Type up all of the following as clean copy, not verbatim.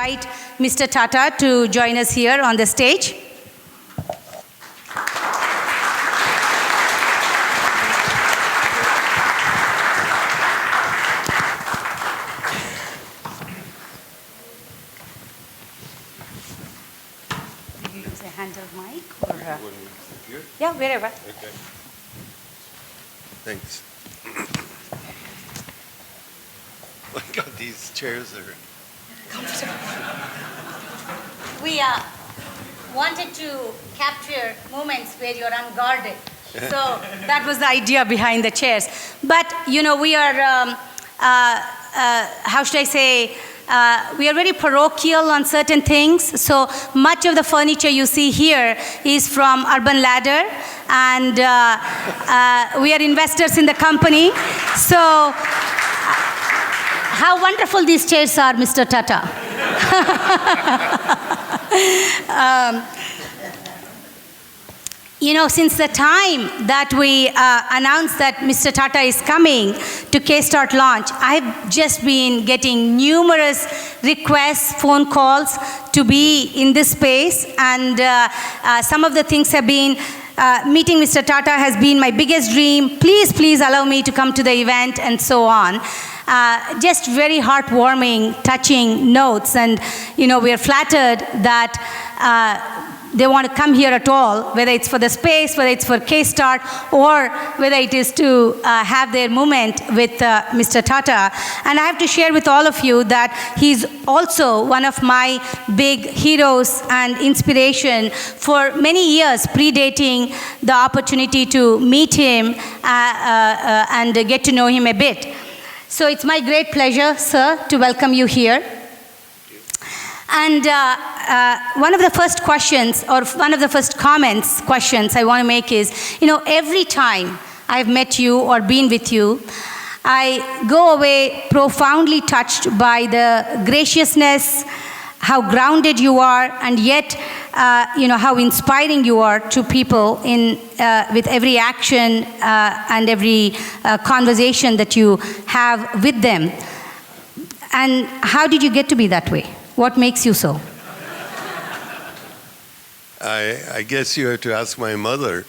invite Mr. Tata to join us here on the stage. Do you use a handle mic or? Yeah, wherever. Okay. Thanks. Oh my God, these chairs are We wanted to capture moments where you're unguarded. So that was the idea behind the chairs. But, you know, we are, how should I say, we are very parochial on certain things. So much of the furniture you see here is from Urban Ladder, and we are investors in the company. So how wonderful these chairs are, Mr. Tata. You know, since the time that we announced that Mr. Tata is coming to Kstart launch, I've just been getting numerous requests, phone calls to be in this space. And some of the things have been, meeting Mr. Tata has been my biggest dream. Please, please allow me to come to the event and so on. Just very heartwarming, touching notes. And, you know, we are flattered that they want to come here at all, whether it's for the space, whether it's for Kstart, or whether it is to have their moment with Mr. Tata. And I have to share with all of you that he's also one of my big heroes and inspiration for many years, predating the opportunity to meet him and get to know him a bit. So it's my great pleasure, sir, to welcome you here. And one of the first questions, or one of the first questions I want to make is, you know, every time I've met you or been with you, I go away profoundly touched by the graciousness, how grounded you are, and yet, you know, how inspiring you are to people in, with every action and every conversation that you have with them. And how did you get to be that way? What makes you so? I guess you have to ask my mother.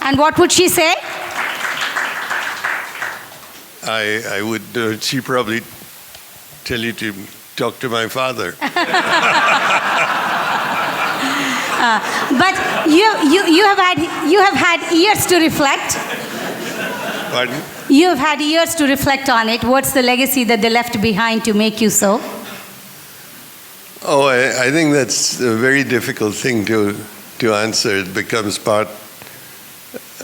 And what would she say? I would, she probably tell you to talk to my father. But you have had years to reflect. Pardon? You have had years to reflect on it. What's the legacy that they left behind to make you so? Oh, I think that's a very difficult thing to answer. It becomes part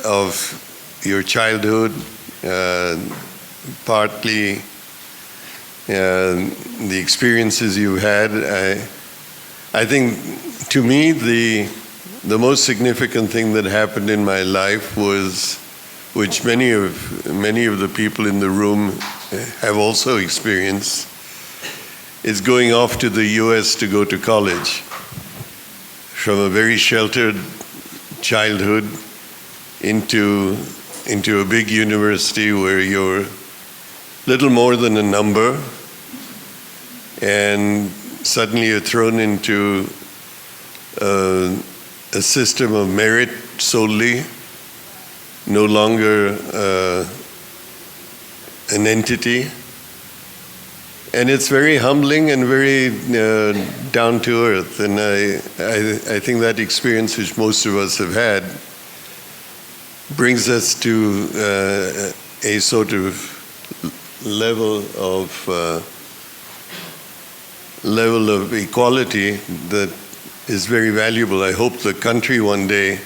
of your childhood, partly the experiences you've had. I think, to me, the most significant thing that happened in my life was, which many of the people in the room have also experienced, is going off to the US to go to college. From a very sheltered childhood into a big university where you're little more than a number, and suddenly you're thrown into a system of merit solely, no longer an entity. And it's very humbling and very down to earth. And I think that experience, which most of us have had, brings us to a sort of level of equality that is very valuable. I hope the country one day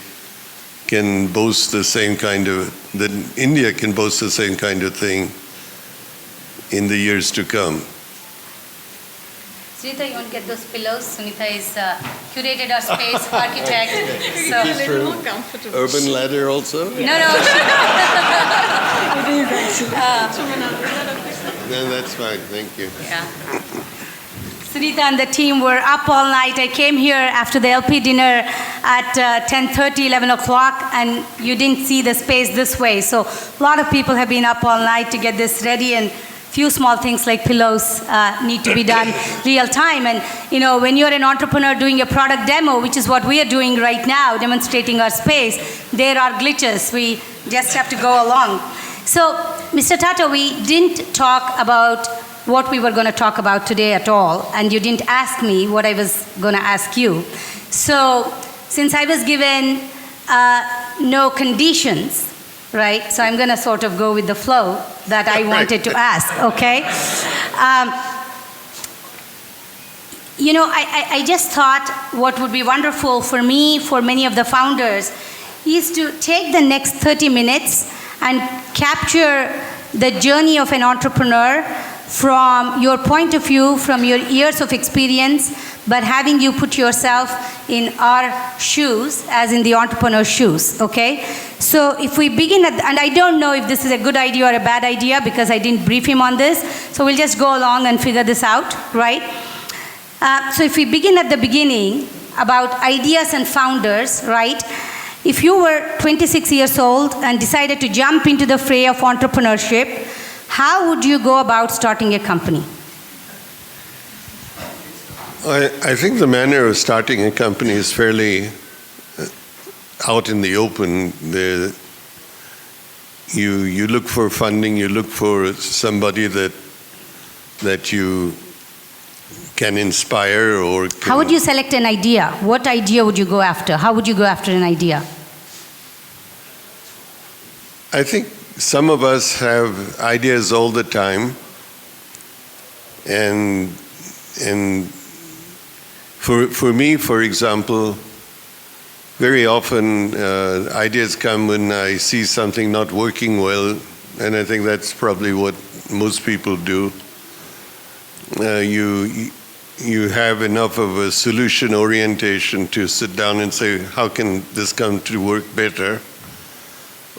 can boast the same kind of, that India can boast the same kind of thing in the years to come. Sunita, you want to get those pillows? Sunita is curated our space, architect. So Is this for Urban Ladder also? No. No, that's fine, thank you. Yeah. Sunita and the team were up all night. I came here after the LP dinner at 10:30, 11 o'clock, and you didn't see the space this way. So a lot of people have been up all night to get this ready, and few small things like pillows need to be done real time. And when you're an entrepreneur doing a product demo, which is what we are doing right now, demonstrating our space, there are glitches. We just have to go along. So, Mr. Tata, we didn't talk about what we were going to talk about today at all, and you didn't ask me what I was going to ask you. So, since I was given no conditions, right, so I'm going to sort of go with the flow that I wanted to ask, okay? I just thought what would be wonderful for me, for many of the founders, is to take the next 30 minutes and capture the journey of an entrepreneur from your point of view, from your years of experience, but having you put yourself in our shoes, as in the entrepreneur's shoes, okay? So if we begin and I don't know if this is a good idea or a bad idea because I didn't brief him on this, so we'll just go along and figure this out, right? So if we begin at the beginning about ideas and founders, right? If you were 26 years old and decided to jump into the fray of entrepreneurship, how would you go about starting a company? I think the manner of starting a company is fairly out in the open. You look for funding, you look for somebody that you can inspire or can. How would you select an idea? What idea would you go after? How would you go after an idea? I think some of us have ideas all the time, and for me, for example, very often ideas come when I see something not working well, and I think that's probably what most people do. You have enough of a solution orientation to sit down and say, how can this come to work better,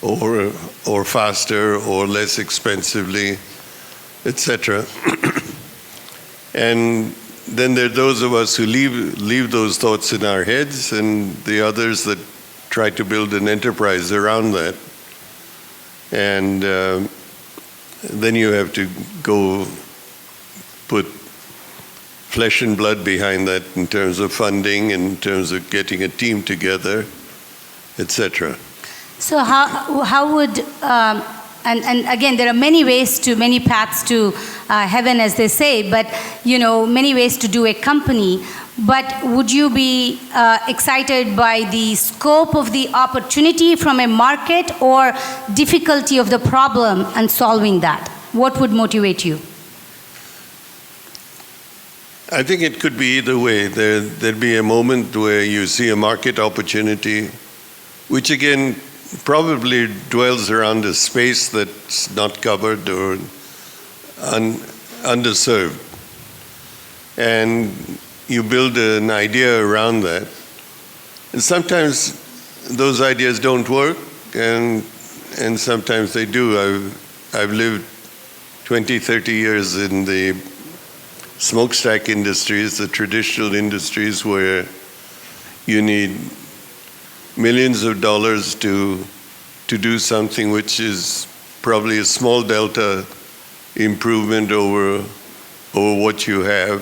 or faster, or less expensively, etc. And then there are those of us who leave those thoughts in our heads, and the others that try to build an enterprise around that. And then you have to go put flesh and blood behind that in terms of funding, in terms of getting a team together, etc. So how would, and again, there are many paths to heaven, as they say, but, many ways to do a company. But would you be excited by the scope of the opportunity from a market or difficulty of the problem and solving that? What would motivate you? I think it could be either way. There'd be a moment where you see a market opportunity, which again probably dwells around a space that's not covered or underserved. And you build an idea around that. And sometimes those ideas don't work, and sometimes they do. I've lived 20, 30 years in the smokestack industries, the traditional industries where you need millions of dollars to do something which is probably a small delta improvement over what you have.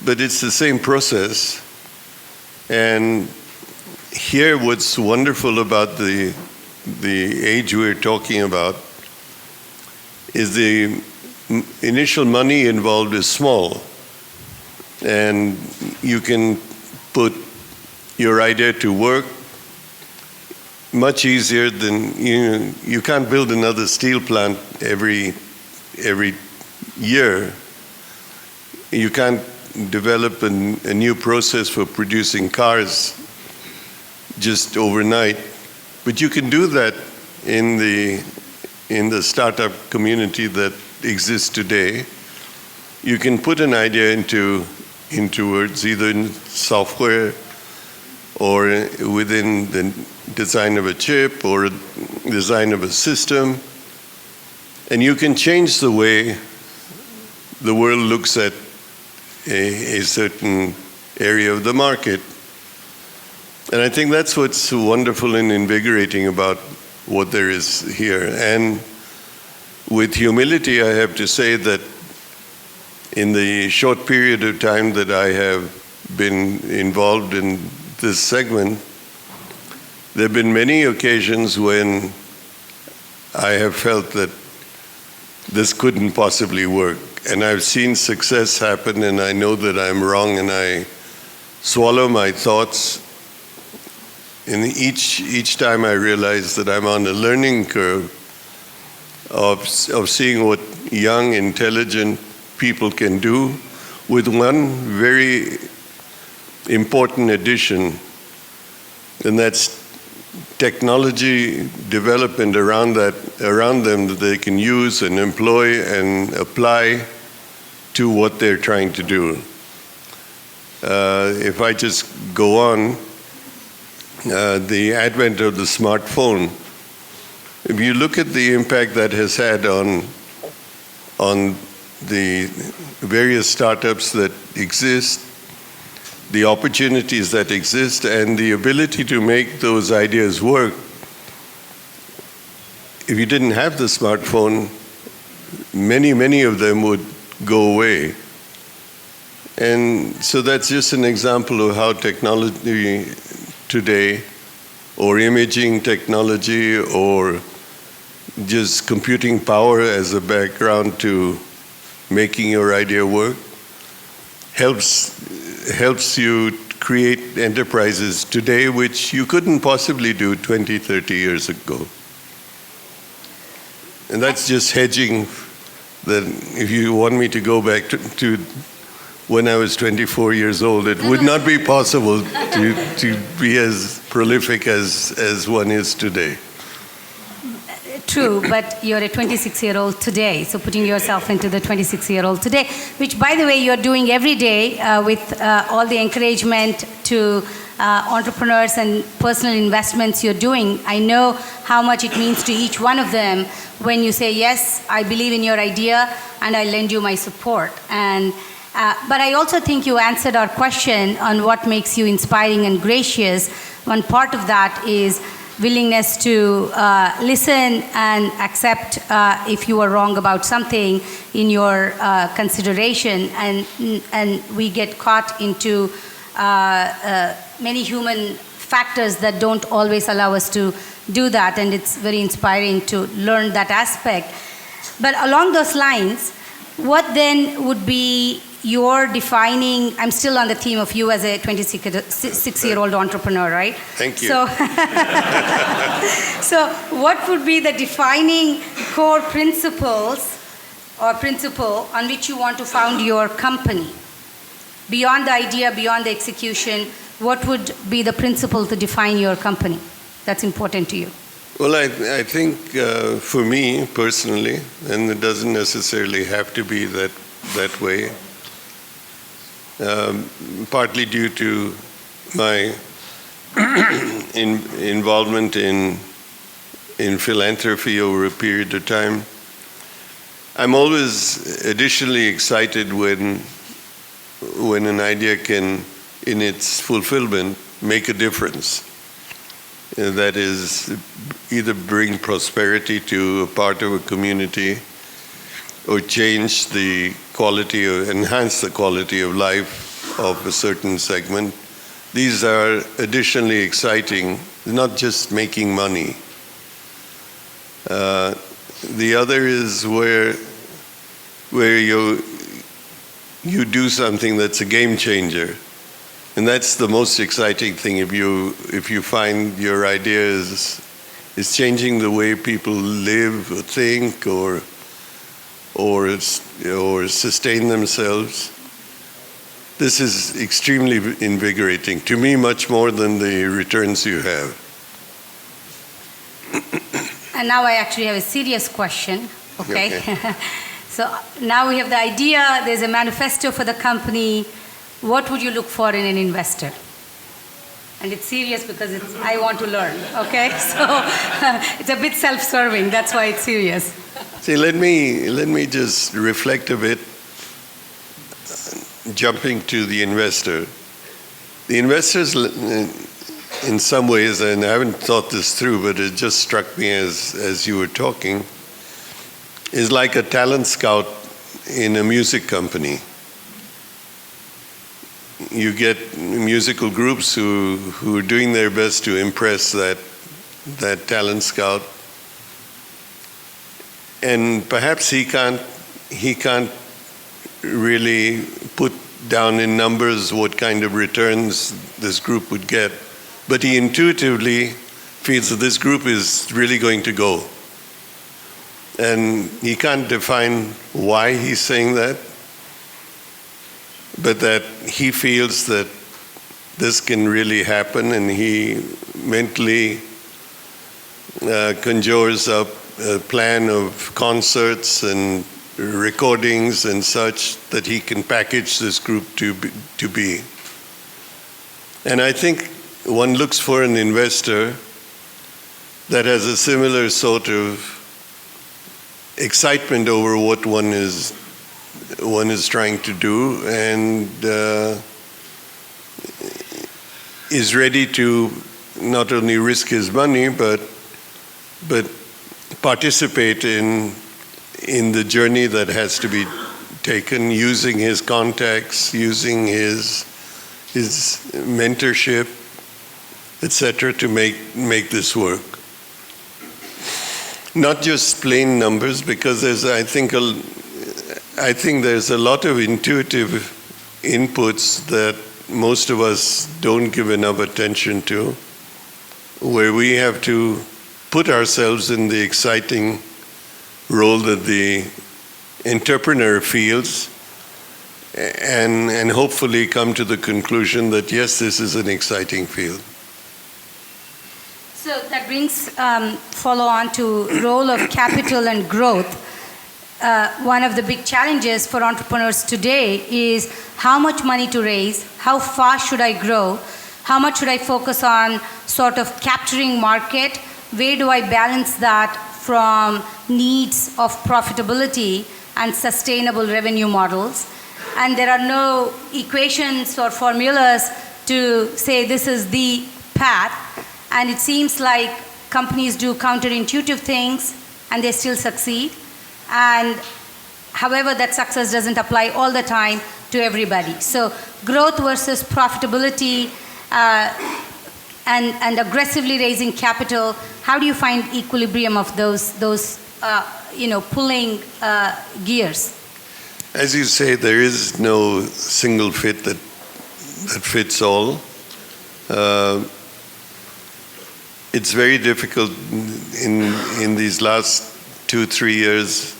But it's the same process. And here what's wonderful about the age we're talking about is the initial money involved is small, and you can put your idea to work much easier than you can't build another steel plant every year. You can't develop a new process for producing cars just overnight, but you can do that in the startup community that exists today. You can put an idea into words, either in software or within the design of a chip or design of a system, and you can change the way the world looks at a certain area of the market. And I think that's what's wonderful and invigorating about what there is here. And with humility, I have to say that in the short period of time that I have been involved in this segment, there have been many occasions when I have felt that this couldn't possibly work. And I've seen success happen, and I know that I'm wrong, and I swallow my thoughts. And each time I realize that I'm on a learning curve of seeing what young, intelligent people can do, with one very important addition, and that's technology development around them that they can use and employ and apply to what they're trying to do. If I just go on, the advent of the smartphone, if you look at the impact that has had on the various startups that exist, the opportunities that exist, and the ability to make those ideas work. If you didn't have the smartphone, many of them would go away. And so that's just an example of how technology today, or imaging technology, or just computing power as a background to making your idea work, helps you create enterprises today which you couldn't possibly do 20, 30 years ago. And that's just hedging that if you want me to go back to when I was 24 years old, it would not be possible to be as prolific as one is today. True, but you're a 26-year-old today, so putting yourself into the 26-year-old today, which, by the way, you're doing every day with all the encouragement to entrepreneurs and personal investments you're doing. I know how much it means to each one of them when you say, yes, I believe in your idea and I lend you my support. And but I also think you answered our question on what makes you inspiring and gracious. One part of that is willingness to listen and accept if you are wrong about something in your consideration, and we get caught into many human factors that don't always allow us to do that, and it's very inspiring to learn that aspect. But along those lines, what then would be your defining, I'm still on the theme of you as a 26-year-old entrepreneur, right? Thank you. So what would be the defining core principles or principle on which you want to found your company? Beyond the idea, beyond the execution, what would be the principle to define your company that's important to you? Well, I think for me personally, and it doesn't necessarily have to be that way, partly due to my involvement in philanthropy over a period of time, I'm always additionally excited when an idea can, in its fulfillment, make a difference. That is, either bring prosperity to a part of a community or change the quality or enhance the quality of life of a certain segment. These are additionally exciting, not just making money. The other is where you do something that's a game changer. And that's the most exciting thing. If you find your idea is changing the way people live or think or sustain themselves, this is extremely invigorating to me, much more than the returns you have. And now I actually have a serious question. Okay. So now we have the idea. There's a manifesto for the company. What would you look for in an investor? And it's serious because I want to learn, okay? So it's a bit self-serving, that's why it's serious. See, let me just reflect a bit, jumping to the investor. The investors, in some ways, and I haven't thought this through, but it just struck me as you were talking, is like a talent scout in a music company. You get musical groups who are doing their best to impress that talent scout, and perhaps he can't really put down in numbers what kind of returns this group would get, but he intuitively feels that this group is really going to go. And he can't define why he's saying that, but that he feels that this can really happen, and he mentally conjures up a plan of concerts and recordings and such that he can package this group to be. And I think one looks for an investor that has a similar sort of excitement over what one is trying to do, and is ready to not only risk his money but participate in the journey that has to be taken, using his contacts, using his mentorship, etc., to make this work. Not just plain numbers, because I think there's a lot of intuitive inputs that most of us don't give enough attention to, where we have to put ourselves in the exciting role that the entrepreneur feels, and hopefully come to the conclusion that yes, this is an exciting field. So that brings follow on to role of capital and growth. One of the big challenges for entrepreneurs today is how much money to raise, how fast should I grow, how much should I focus on sort of capturing market, where do I balance that from needs of profitability and sustainable revenue models. And there are no equations or formulas to say this is the path. And it seems like companies do counterintuitive things and they still succeed. And however, that success doesn't apply all the time to everybody. So growth versus profitability and aggressively raising capital, how do you find equilibrium of those pulling gears? As you say, there is no single fit that fits all. It's very difficult in these last 2-3 years.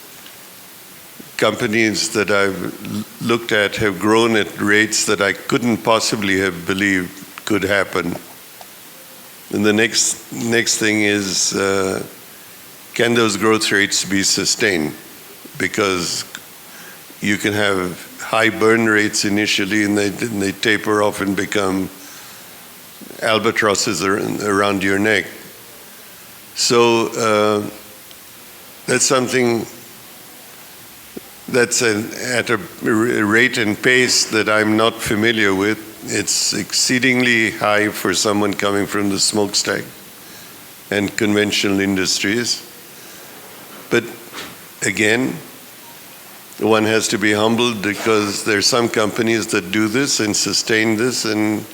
Companies that I've looked at have grown at rates that I couldn't possibly have believed could happen. And the next thing is, can those growth rates be sustained? Because you can have high burn rates initially, and they taper off and become albatrosses around your neck. So that's something that's at a rate and pace that I'm not familiar with. It's exceedingly high for someone coming from the smokestack and conventional industries. But again, one has to be humbled, because there are some companies that do this and sustain this and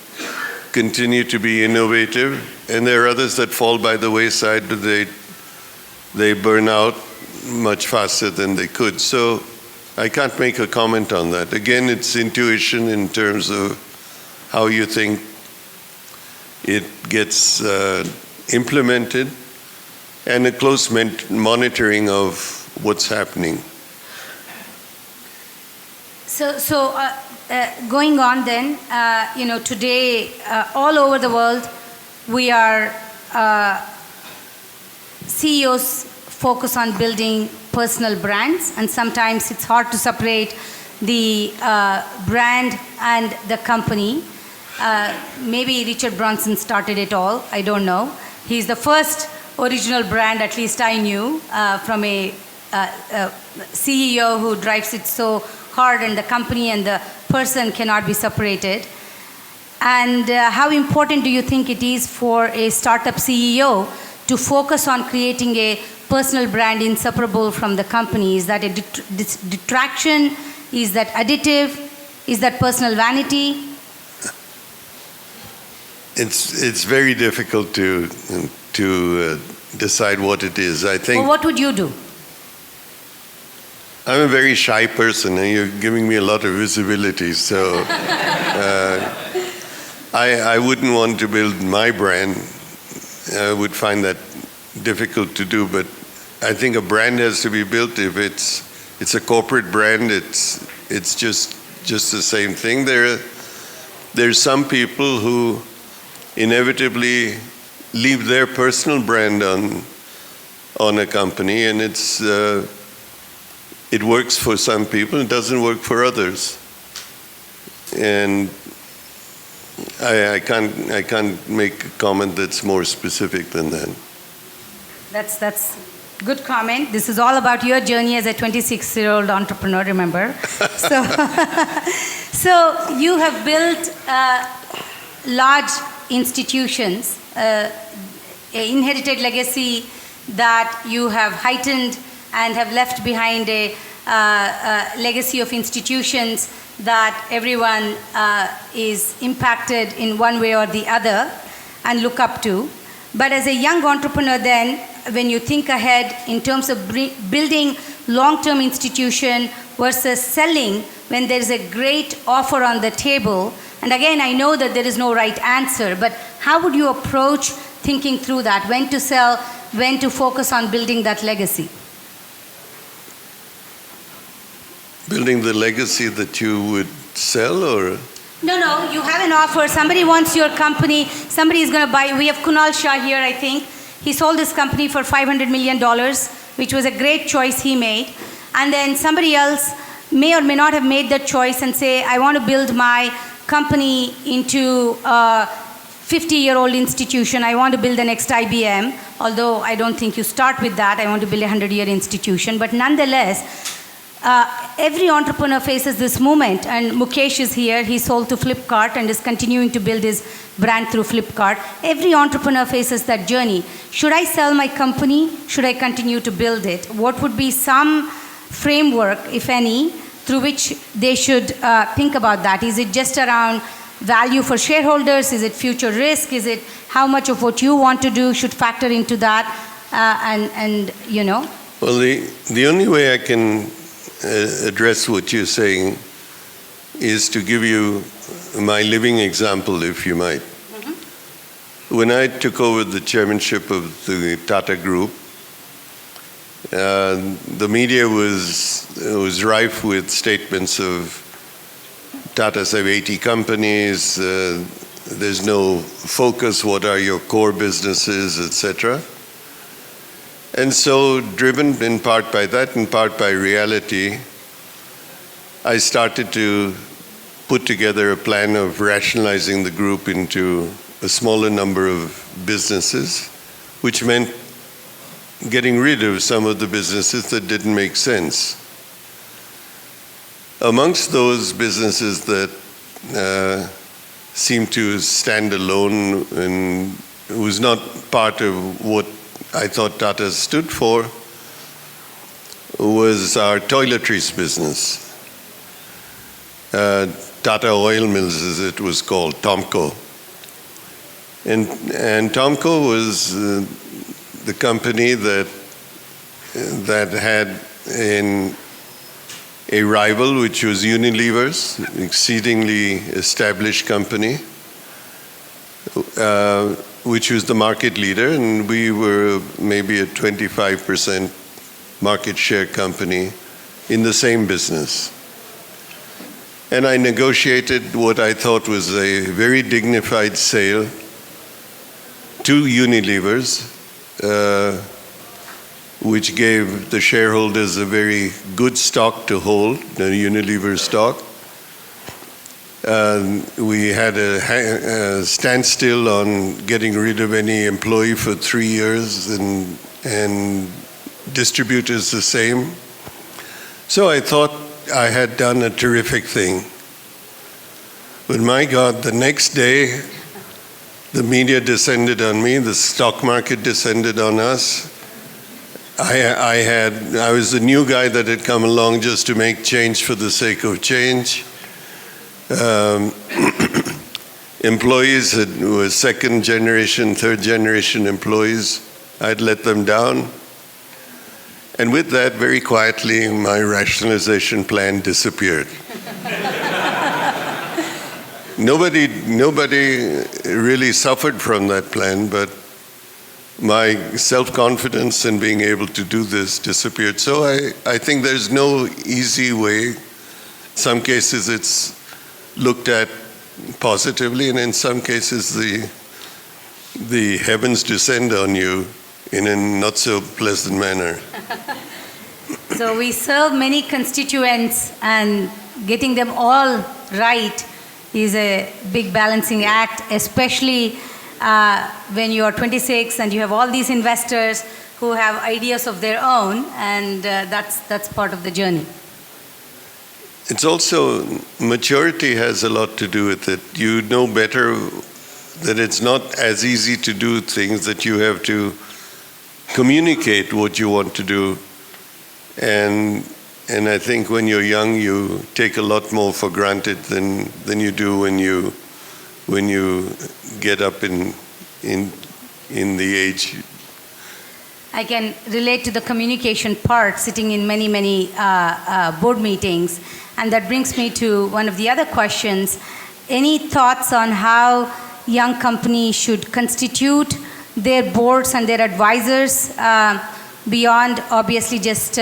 continue to be innovative, and there are others that fall by the wayside. They burn out much faster than they could. So I can't make a comment on that. Again, it's intuition in terms of how you think it gets implemented, and a close monitoring of what's happening. So going on then, today all over the world we are CEOs focus on building personal brands, and sometimes it's hard to separate the brand and the company. Maybe Richard Branson started it all, I don't know. He's the first original brand, at least I knew, from a CEO who drives it so hard, and the company and the person cannot be separated. And how important do you think it is for a startup CEO to focus on creating a personal brand inseparable from the company? Is that a detraction? Is that additive? Is that personal vanity? It's very difficult to decide what it is. I think. Well, what would you do? I'm a very shy person, and you're giving me a lot of visibility. So I wouldn't want to build my brand. I would find that difficult to do. But I think a brand has to be built. If it's a corporate brand, it's just the same thing. There's some people who inevitably leave their personal brand on a company, and it works for some people, it doesn't work for others. And I can't make a comment that's more specific than that. That's good comment. This is all about your journey as a 26-year-old entrepreneur, remember? So you have built large institutions, inherited legacy that you have heightened and have left behind a legacy of institutions that everyone is impacted in one way or the other and look up to. But as a young entrepreneur then, when you think ahead in terms of building long-term institution versus selling when there is a great offer on the table, and again, I know that there is no right answer, but how would you approach thinking through that? When to sell, when to focus on building that legacy? Building the legacy that you would sell, or? No, you have an offer. Somebody wants your company. Somebody is going to buy. We have Kunal Shah here, I think. He sold this company for $500 million, which was a great choice he made. And then somebody else may or may not have made that choice and say, I want to build my company into a 50-year-old institution. I want to build the next IBM, although I don't think you start with that. I want to build a 100-year institution. But nonetheless, every entrepreneur faces this moment, and Mukesh is here. He sold to Flipkart and is continuing to build his brand through Flipkart. Every entrepreneur faces that journey. Should I sell my company? Should I continue to build it? What would be some framework, if any, through which they should think about that? Is it just around value for shareholders? Is it future risk? Is it how much of what you want to do should factor into that? And you know? Well, the only way I can address what you're saying is to give you my living example, if you might. Mm-hmm. When I took over the chairmanship of the Tata Group, the media was rife with statements of Tatas have 80 companies, there's no focus, what are your core businesses, etc. And so, driven in part by that, in part by reality, I started to put together a plan of rationalizing the group into a smaller number of businesses, which meant getting rid of some of the businesses that didn't make sense. Amongst those businesses that seemed to stand alone and was not part of what I thought Tata stood for was our toiletries business. Tata Oil Mills, as it was called, Tomco. And Tomco was the company that had a rival, which was Unilever's, exceedingly established company, which was the market leader, and we were maybe a 25% market share company in the same business. And I negotiated what I thought was a very dignified sale to Unilever's, which gave the shareholders a very good stock to hold, the Unilever stock. We had a standstill on getting rid of any employee for 3 years, and distributors the same. So I thought I had done a terrific thing. But my God, the next day, the media descended on me, the stock market descended on us. I was the new guy that had come along just to make change for the sake of change. Employees who were second generation, third generation employees, I'd let them down. And with that, very quietly, my rationalization plan disappeared. Nobody really suffered from that plan, but my self-confidence in being able to do this disappeared. So I think there's no easy way. In some cases it's looked at positively, and in some cases the heavens descend on you in a not so pleasant manner. So we serve many constituents, and getting them all right is a big balancing act, especially when you are 26 and you have all these investors who have ideas of their own, and that's part of the journey. It's also, maturity has a lot to do with it. You know better that it's not as easy to do things, that you have to communicate what you want to do. And I think when you're young, you take a lot more for granted than you do when you get up in the age. I can relate to the communication part, sitting in many board meetings, and that brings me to one of the other questions. Any thoughts on how young companies should constitute their boards and their advisors beyond obviously just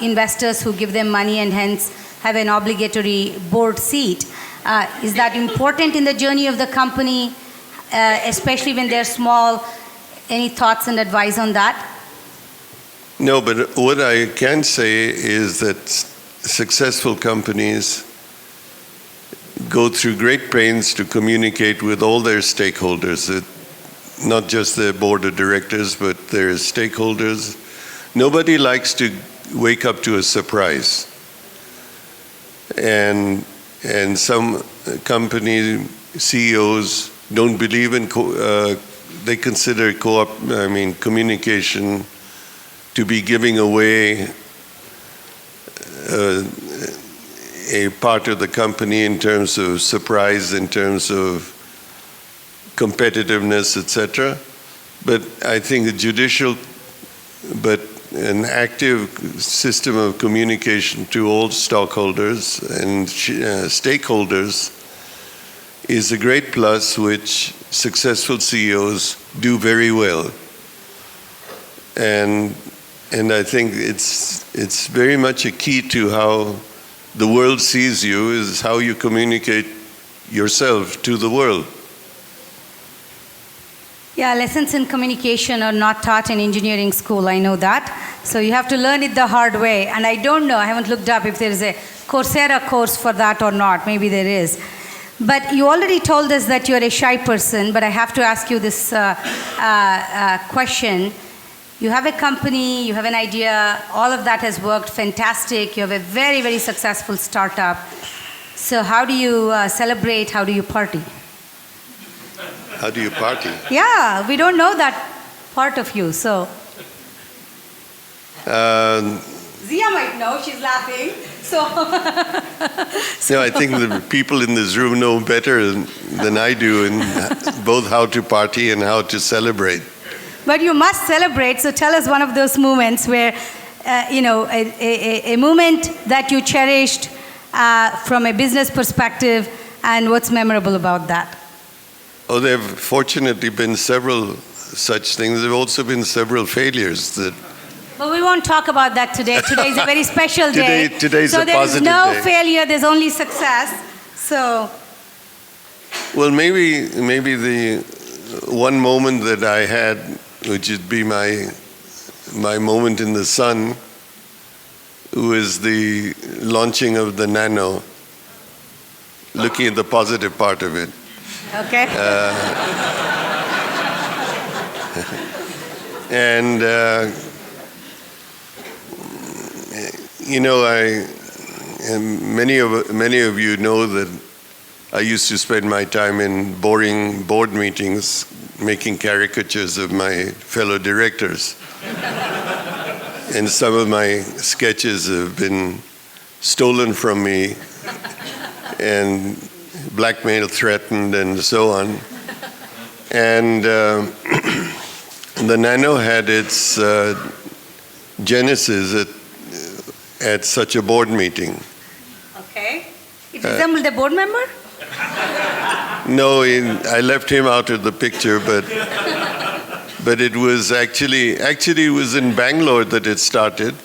investors who give them money and hence have an obligatory board seat? Is that important in the journey of the company, especially when they're small? Any thoughts and advice on that? No, but what I can say is that successful companies go through great pains to communicate with all their stakeholders, not just their board of directors, but their stakeholders. Nobody likes to wake up to a surprise. And some company CEOs don't believe in, they consider communication to be giving away a part of the company in terms of surprise, in terms of competitiveness, etc. But I think an active system of communication to all stockholders and stakeholders is a great plus, which successful CEOs do very well. And I think it's very much a key to how the world sees you, is how you communicate yourself to the world. Yeah, lessons in communication are not taught in engineering school, I know that. So you have to learn it the hard way. And I don't know, I haven't looked up if there is a Coursera course for that or not. Maybe there is. But you already told us that you're a shy person, but I have to ask you this question. You have a company, you have an idea, all of that has worked fantastic. You have a very, very successful startup. So how do you celebrate? How do you party? How do you party? Yeah, we don't know that part of you, so. Zia might know, she's laughing. So. No, I think the people in this room know better than I do in both how to party and how to celebrate. But you must celebrate, so tell us one of those moments where, a moment that you cherished from a business perspective, and what's memorable about that? Oh, there have fortunately been several such things. There have also been several failures that. But we won't talk about that today. Today is a very special day. Today's a positive day. So there's no failure, there's only success. So. Well, maybe the one moment that I had, which would be my moment in the sun, was the launching of the Nano, looking at the positive part of it. Okay. And many of you know that I used to spend my time in boring board meetings making caricatures of my fellow directors. and some of my sketches have been stolen from me and blackmail threatened and so on. And the Nano had its genesis at such a board meeting. Okay. It resembled a board member? No, I left him out of the picture, but it was actually it was in Bangalore that it started.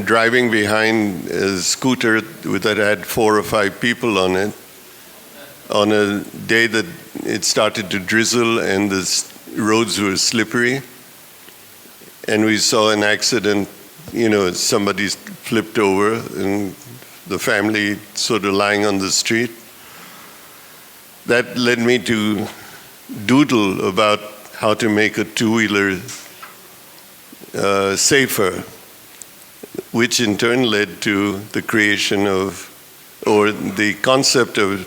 Driving behind a scooter that had 4 or 5 people on it, on a day that it started to drizzle and the roads were slippery, and we saw an accident. Somebody flipped over and the family sort of lying on the street. That led me to doodle about how to make a two-wheeler safer, which in turn led to the creation of, or the concept of,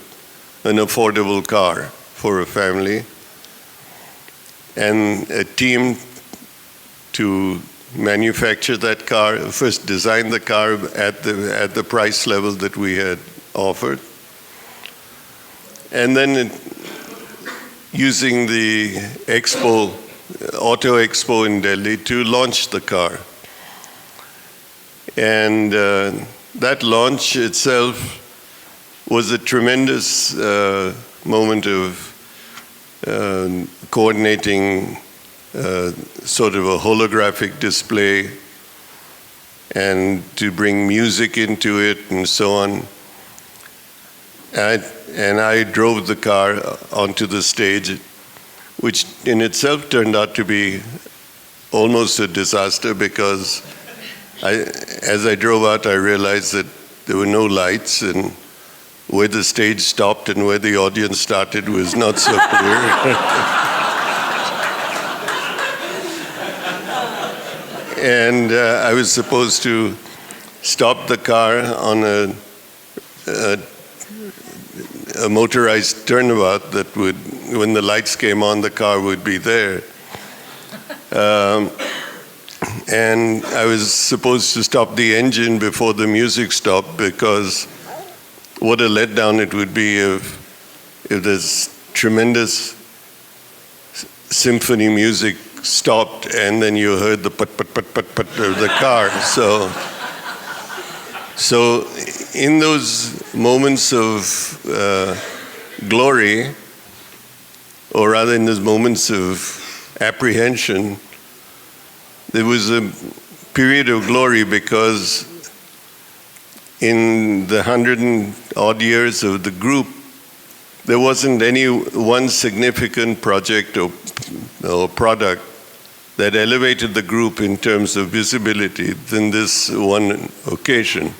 an affordable car for a family, and a team to manufacture that car, first design the car at the price level that we had offered, and then using the Auto Expo in Delhi to launch the car. And that launch itself was a tremendous moment of coordinating sort of a holographic display and to bring music into it and so on. And I drove the car onto the stage, which in itself turned out to be almost a disaster because as I drove out, I realized that there were no lights, and where the stage stopped and where the audience started was not so clear. And I was supposed to stop the car on a motorized turnabout that would, when the lights came on, the car would be there. And I was supposed to stop the engine before the music stopped, because what a letdown it would be if this tremendous symphony music stopped and then you heard the put of the car. So in those moments of glory, or rather in those moments of apprehension, there was a period of glory, because in the 100 and odd years of the group, there wasn't any one significant project or product that elevated the group in terms of visibility than this one occasion.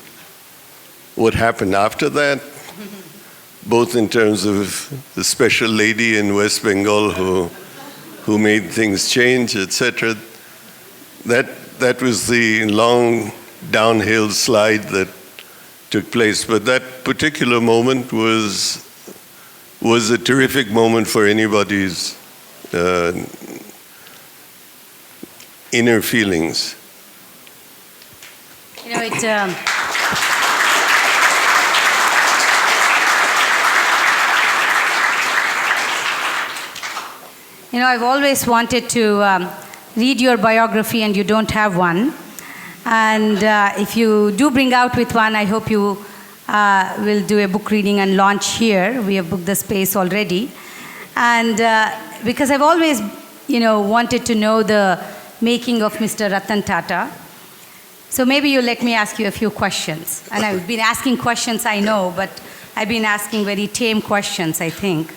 What happened after that, both in terms of the special lady in West Bengal who made things change, etc., that was the long downhill slide that took place. But that particular moment was a terrific moment for anybody's inner feelings. I've always wanted to read your biography, and you don't have one. And if you do bring out with one, I hope you will do a book reading and launch here. We have booked the space already. And because I've always, wanted to know the making of Mr. Ratan Tata. So maybe you let me ask you a few questions. And I've been asking questions, I know, but I've been asking very tame questions, I think.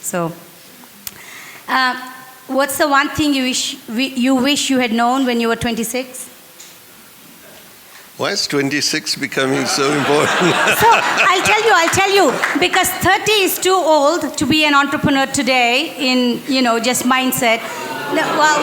So what's the one thing you wish you had known when you were 26? Why is 26 becoming so important? So I'll tell you, because 30 is too old to be an entrepreneur today in, just mindset. Well,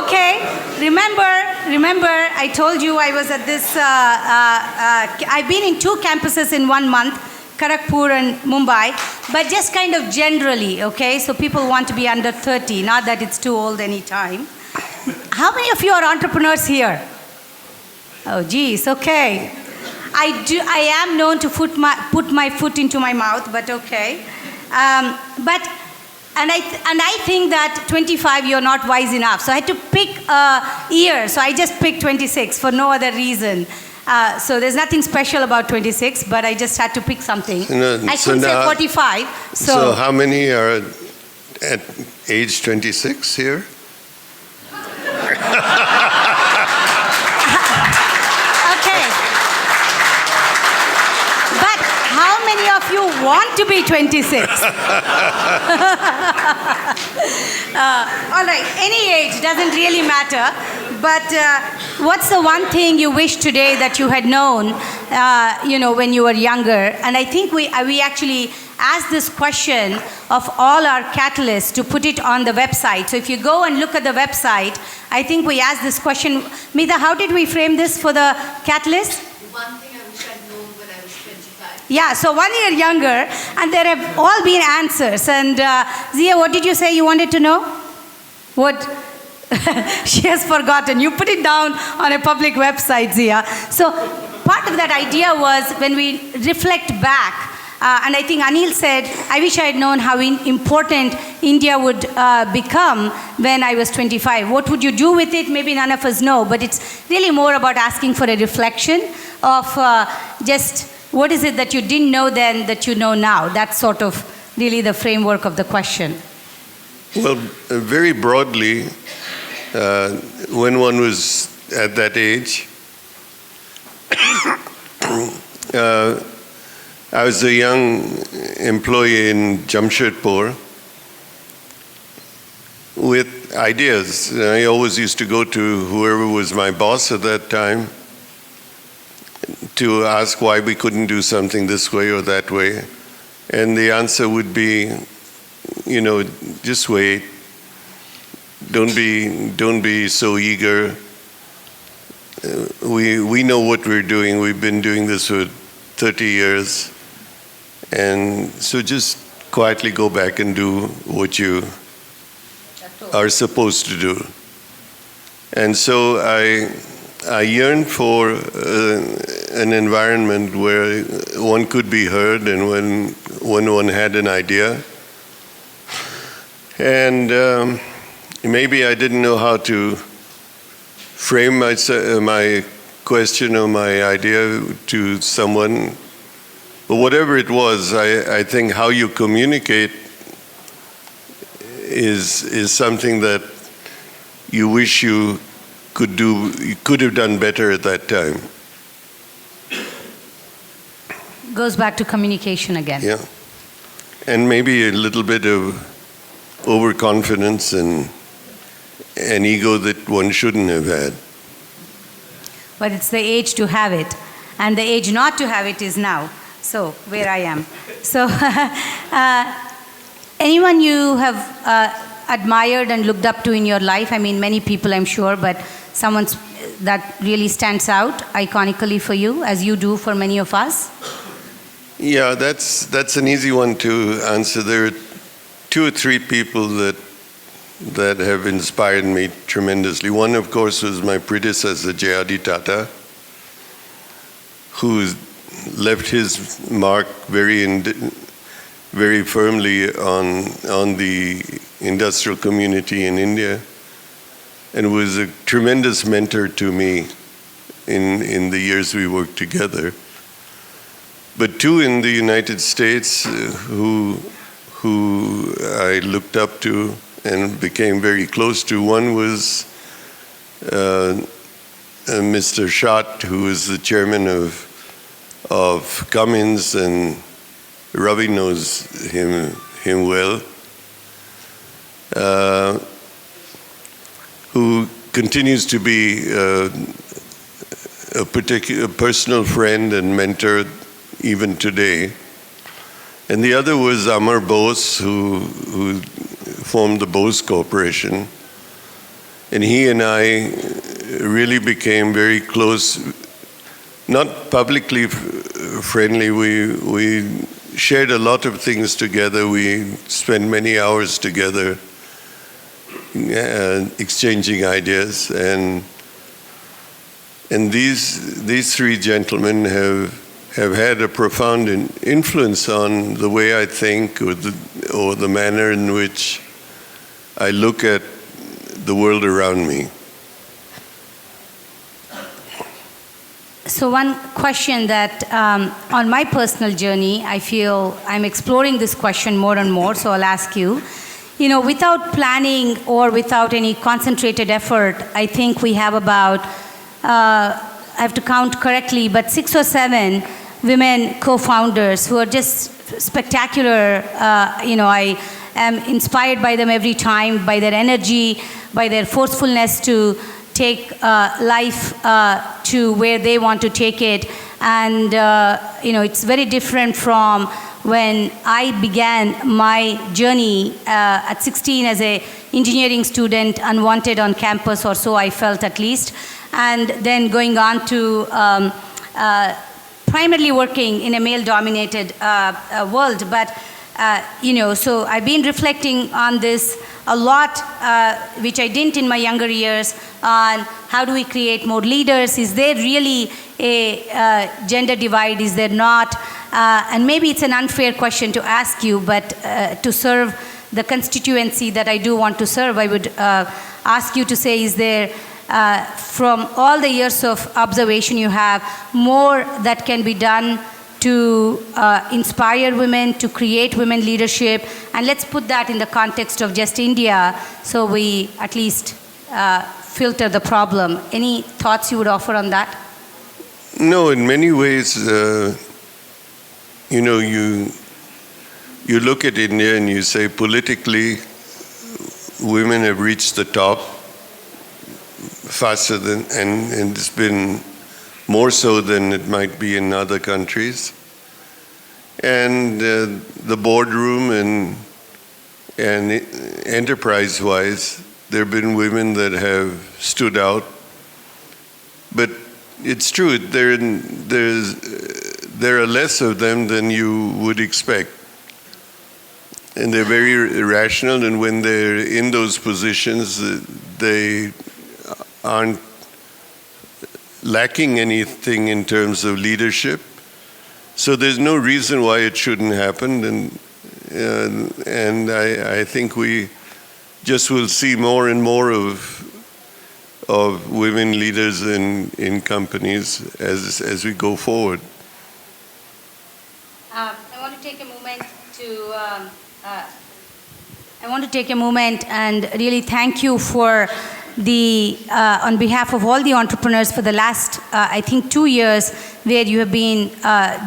okay. Remember, I told you I was at this, I've been in 2 campuses in 1 month, Kharagpur and Mumbai, but just kind of generally, okay? So people want to be under 30, not that it's too old any time. How many of you are entrepreneurs here? Oh, geez, okay. I am known to put my foot into my mouth, but okay. And I think that 25 you're not wise enough. So I had to pick a year. So I just picked 26 for no other reason. So there's nothing special about 26, but I just had to pick something. I couldn't say 45. So how many are at age 26 here? Okay. But how many of you want to be 26? All right, any age doesn't really matter. But what's the one thing you wish today that you had known, when you were younger? And I think we actually asked this question of all our catalysts to put it on the website. So if you go and look at the website, I think we asked this question. Meeta, how did we frame this for the catalyst? One thing I wish I'd known when I was 25. Yeah, so 1 year younger, and there have all been answers. And Zia, what did you say you wanted to know? What? She has forgotten. You put it down on a public website, Zia. So part of that idea was when we reflect back, and I think Anil said, I wish I had known how important India would become when I was 25. What would you do with it? Maybe none of us know, but it's really more about asking for a reflection of just what is it that you didn't know then that you know now. That's sort of really the framework of the question. Well, very broadly, when one was at that age, I was a young employee in Jamshedpur with ideas. I always used to go to whoever was my boss at that time to ask why we couldn't do something this way or that way. And the answer would be, just wait. Don't be so eager. We know what we're doing. We've been doing this for 30 years. And so just quietly go back and do what you are supposed to do. And so I yearned for an environment where one could be heard and when one had an idea. And maybe I didn't know how to frame my question or my idea to someone. But whatever it was, I think how you communicate is something that you wish you could have done better at that time. Goes back to communication again. Yeah. And maybe a little bit of overconfidence and an ego that one shouldn't have had. But it's the age to have it. And the age not to have it is now. So, where I am. So, anyone you have admired and looked up to in your life? I mean, many people, I'm sure, but someone that really stands out iconically for you, as you do for many of us? Yeah, that's an easy one to answer. There are 2 or 3 people that have inspired me tremendously. One, of course, was my predecessor, Ratan Tata, who left his mark very firmly on the industrial community in India, and was a tremendous mentor to me in the years we worked together. But 2 in the United States who I looked up to and became very close to. One was Mr. Schott, who was the chairman of Cummins, and Ravi knows him well, who continues to be a particular personal friend and mentor even today. And the other was Amar Bose, who formed the Bose Corporation. And he and I really became very close, not publicly friendly. We shared a lot of things together. We spent many hours together exchanging ideas, and these three gentlemen have had a profound influence on the way I think, or the manner in which I look at the world around me. So one question that on my personal journey, I feel I'm exploring this question more and more, so I'll ask you. Without planning or without any concentrated effort, I think we have about, I have to count correctly, but 6 or 7 women co-founders who are just spectacular. I am inspired by them every time, by their energy, by their forcefulness to take life to where they want to take it. And, it's very different from when I began my journey at 16 as an engineering student, unwanted on campus, or so I felt at least, and then going on to primarily working in a male-dominated world. But, so I've been reflecting on this a lot, which I didn't in my younger years, on how do we create more leaders? Is there really a gender divide? Is there not? And maybe it's an unfair question to ask you, but to serve the constituency that I do want to serve, I would ask you to say, is there, from all the years of observation you have, more that can be done to inspire women, to create women leadership? And let's put that in the context of just India, so we at least filter the problem. Any thoughts you would offer on that? No, in many ways, you look at India and you say politically, women have reached the top faster than, and it's been more so than it might be in other countries. And the boardroom and enterprise-wise, there have been women that have stood out. But it's true, there are less of them than you would expect. And they're very rational, and when they're in those positions, they aren't lacking anything in terms of leadership. So there's no reason why it shouldn't happen, and I think we just will see more and more of women leaders in companies as we go forward. I want to take a moment and really thank you for on behalf of all the entrepreneurs for the last, I think, 2 years, where you have been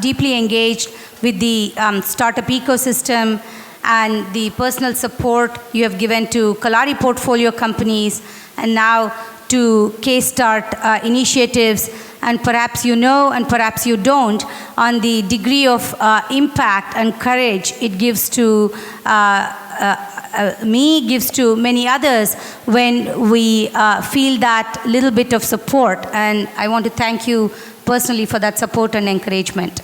deeply engaged with the startup ecosystem and the personal support you have given to Kalari portfolio companies, and now to Kstart initiatives, and perhaps you know and perhaps you don't, on the degree of impact and courage it gives to me, gives to many others when we feel that little bit of support. And I want to thank you personally for that support and encouragement.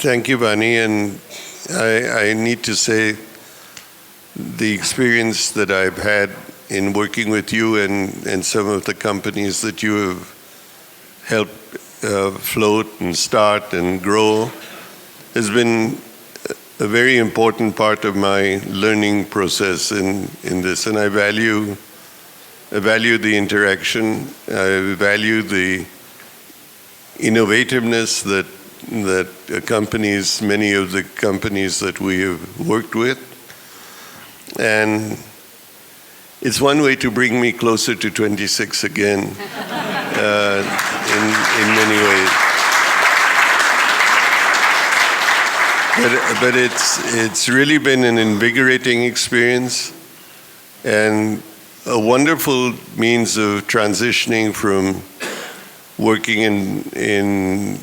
Thank you, Vani. And I need to say the experience that I've had in working with you and some of the companies that you have helped float and start and grow has been a very important part of my learning process in this. And I value the interaction. I value the innovativeness that accompanies many of the companies that we have worked with. And it's one way to bring me closer to 26 again, in many ways. But it's really been an invigorating experience and a wonderful means of transitioning from working in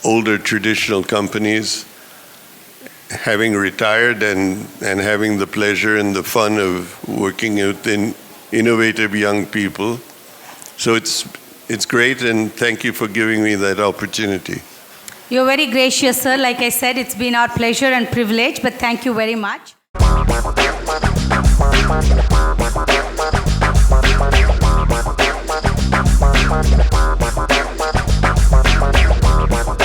older traditional companies, having retired and having the pleasure and the fun of working with innovative young people. So it's great, and thank you for giving me that opportunity. You're very gracious, sir. Like I said, it's been our pleasure and privilege, but thank you very much.